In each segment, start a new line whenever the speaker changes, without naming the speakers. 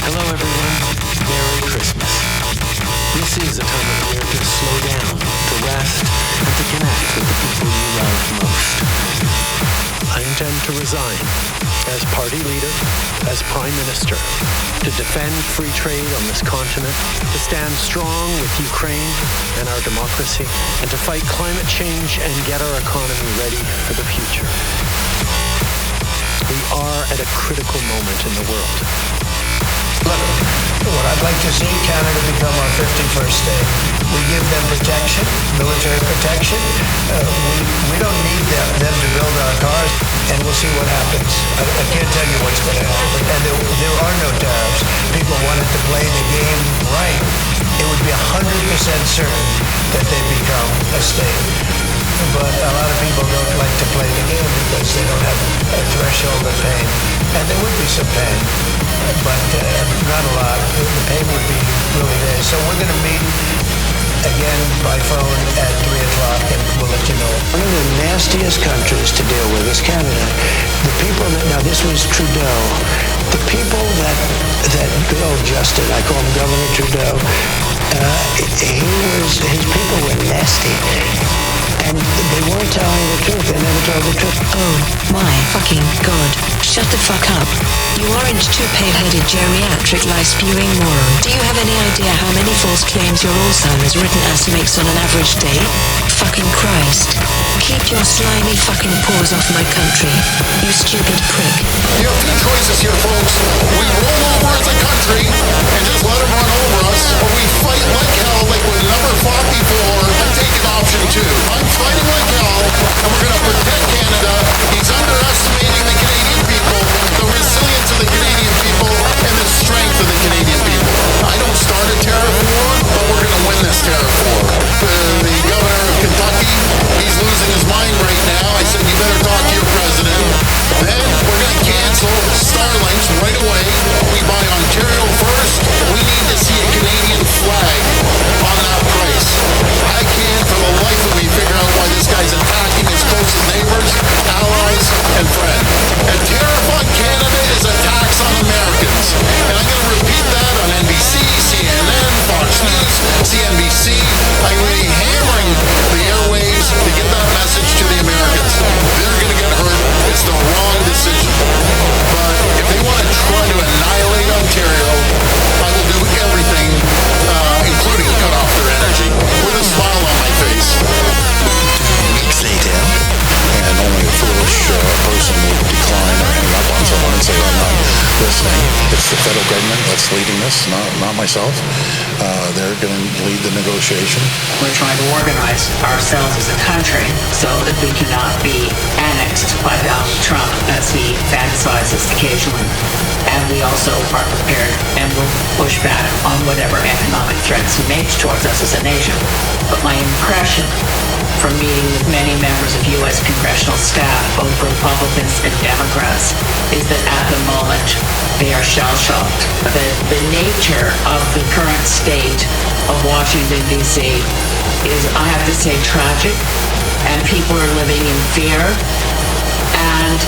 Hello everyone, Merry Christmas. This is a time of year to slow down, to rest, and to connect with the people you love most. I intend to resign as party leader, as Prime Minister, to defend free trade on this continent, to stand strong with Ukraine and our democracy, and to fight climate change and get our economy ready for the future. We are at a critical moment in the world.
Look, what I'd like to see Canada become our 51st state. We give them protection, military protection. We don't need them to build our cars, and we'll see what happens. I can't tell you what's going to happen. And there are no tariffs. People wanted to play the game right. It would be 100% certain that they become a state. But a lot of people don't like to play the game because they don't have a threshold of pain. And there would be some pain, but not a lot. The pain would be really there. So we're going to meet again by phone at 3 o'clock, and we'll let you know. One of the nastiest countries to deal with is Canada. The people that, now this was Trudeau, the people that Justin, I call him Governor Trudeau, his people were nasty. And they weren't telling the truth. They never told the truth.
Oh, my fucking God. Shut the fuck up. You orange toupee-headed geriatric lie-spewing moron. Do you have any idea how many false claims your Alzheimer's written ass makes on an average day? Fucking Christ. Keep your slimy fucking paws off my country, you stupid prick.
You have two choices here, folks. We roll over as a country and just let them run over us, or we fight like hell like we've never fought before and take an option two. I'm fighting like hell, and we're going to protect Canada. He's underestimating the Canadian people, the resilience of the Canadian people, and the strength of the Canadian people. I don't start a tariff war, but we're going to win this tariff war. The governor of Kentucky, he's losing his mind right now. I said, you better talk to your president. Then we're going to cancel Starlinks right away. We buy Ontario first. We need to see a Canadian flag on that price. I can't for the life of me figure out why this guy's attacking his closest neighbors, allies, and friends. A tariff on Canada is a tax on Americans. And I'm going to repeat that on NBC, CNN, Fox News, CNBC. I'm going to be hammering the airwaves to get that message to the Americans. They're going to get hurt. It's the wrong decision. But if they want to try to annihilate Ontario, I will do everything, including cut off their energy, with a smile on my face.
Weeks later, and only a foolish person would decline or hang up on someone and say, I'm not listening. It's the federal government that's leading this, not myself. They're going to lead the negotiation.
We're trying to organize ourselves as a country so that we cannot be annexed by Donald Trump, as he fantasizes occasionally. And we also are prepared and will push back on whatever economic threats he makes towards us as a nation. But my impression from meeting with many members of U.S. congressional staff, both Republicans and Democrats, is that at the moment they are shell-shocked. The nature of the current state of Washington, D.C. is, I have to say, tragic, and people are living in fear. And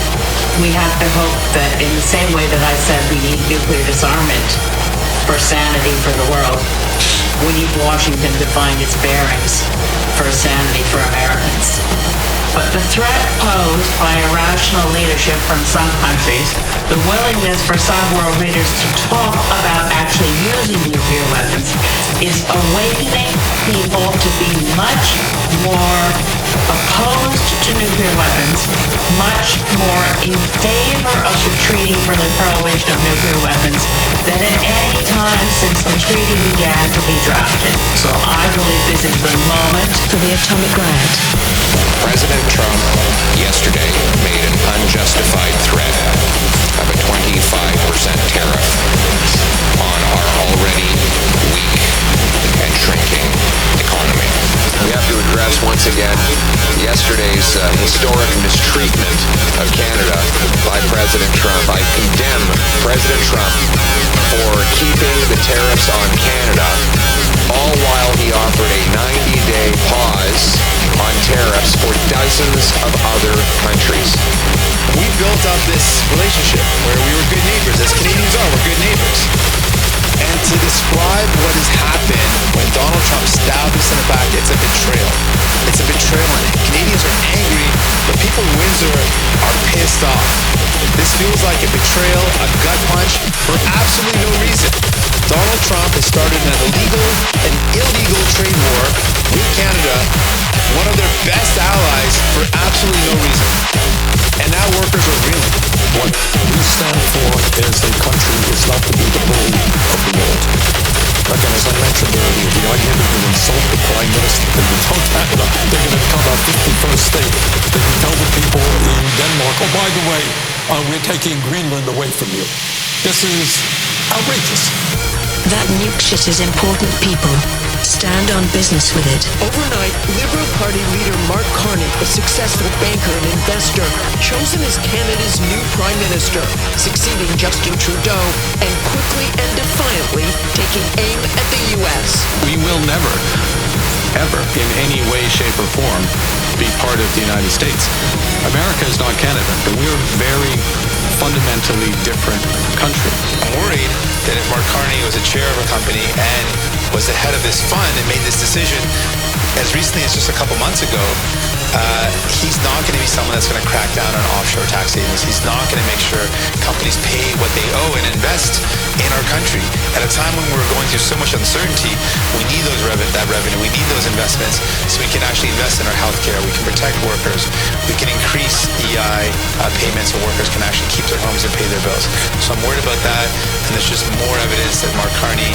we have to hope that in the same way that I said we need nuclear disarmament for sanity for the world, we need Washington to find its bearings for sanity for Americans. But the threat posed by irrational leadership from some countries, the willingness for some world leaders to talk about actually using nuclear weapons, is awakening people to be much more opposed to nuclear weapons, much more in favor of the treaty for the prohibition of nuclear weapons than at any time since the treaty began to be drafted. So I believe this is the moment
for the atomic riot.
President Trump yesterday made an unjustified threat of a 25% tariff on our already weak and shrinking economy. We have to address once again yesterday's historic mistreatment of Canada by President Trump. I condemn President Trump for keeping the tariffs on Canada, all while he offered a 90-day pause on tariffs for dozens of other countries.
We built up this relationship where we were good neighbors. As Canadians are, we're good neighbors. This feels like a betrayal, a gut punch, for absolutely no reason. Donald Trump has started an illegal trade war with Canada, one of their best allies, for absolutely no reason. And now workers are reeling.
What we stand for as a country is not to be the bully of the world. Again, as I mentioned earlier, the idea that you insult the Prime Minister, that you tell Canada they're going to become our 51st state, that you tell the people in Denmark, oh, by the way, we're taking Greenland away from you. This is outrageous.
That nuke shit is important, people. Stand on business with it.
Overnight, Liberal Party leader Mark Carney, a successful banker and investor, chosen as Canada's new Prime Minister, succeeding Justin Trudeau and quickly and defiantly taking aim at the U.S.
We will never, ever, in any way, shape, or form, be part of the United States. America is not Canada, but we're a very fundamentally different country.
I'm worried that if Mark Carney was a chair of a company and was the head of this fund and made this decision as recently as just a couple months ago, he's not going to be someone that's going to crack down on offshore tax havens. He's not going to make sure companies pay what they owe and invest in our country. At a time when we're going through so much uncertainty, we need that revenue. We need those investments so we can actually invest in our healthcare. We can protect workers. We can increase EI payments so workers can actually keep their homes and pay their bills. So I'm worried about that, and there's just more evidence that Mark Carney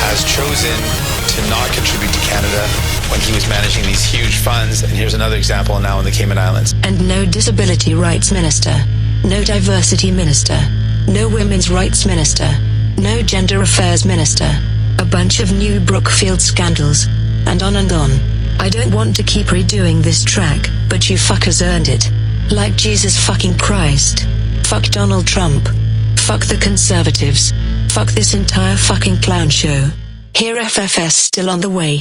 has chosen to not contribute to Canada when he was managing these huge funds. And here's another example now in the Cayman Islands.
And no disability rights minister, no diversity minister, no women's rights minister, no gender affairs minister, a bunch of new Brookfield scandals, and on and on. I don't want to keep redoing this track, but you fuckers earned it. Like Jesus fucking Christ. Fuck Donald Trump. Fuck the Conservatives. Fuck this entire fucking clown show. Here FFS still on the way.